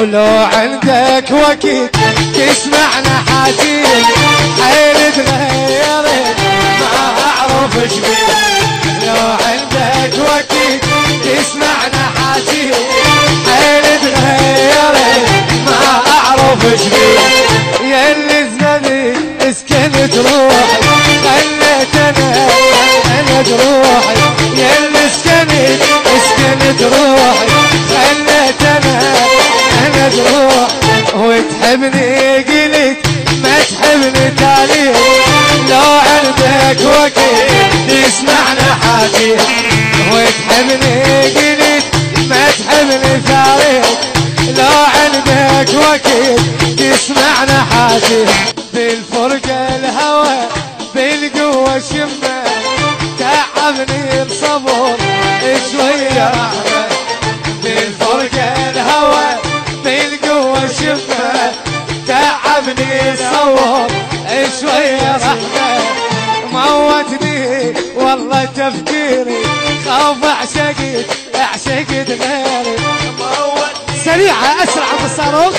ولو عندك وقت تسمعنا حاجين حيل تغيرت ما اعرف ايش بيه. لو عندك وقت تسمعنا حاجين حيل تغيرت ما اعرف ايش بيه. يا اللي زمني اسكنت روحي خليت انا روحي. يا اللي اسكنت روحي خليت انا روحي. وتحبني قلت ما تحبني تالي. لو عندك وقت تسمعنا حاجي. وتحبني قلت ما تحبني تالي. لو عندك وقت تسمعنا حاجي. بالفرقة الهوى بالقوة شمه تعبني بصبر شوية رحمة. بالفرقة الهوى بالقوة شمه تعبني بصبر شوية رحمة. موتني والله تفكيري خاف اعشقت غيري. سريعة اسرع بالصاروخ.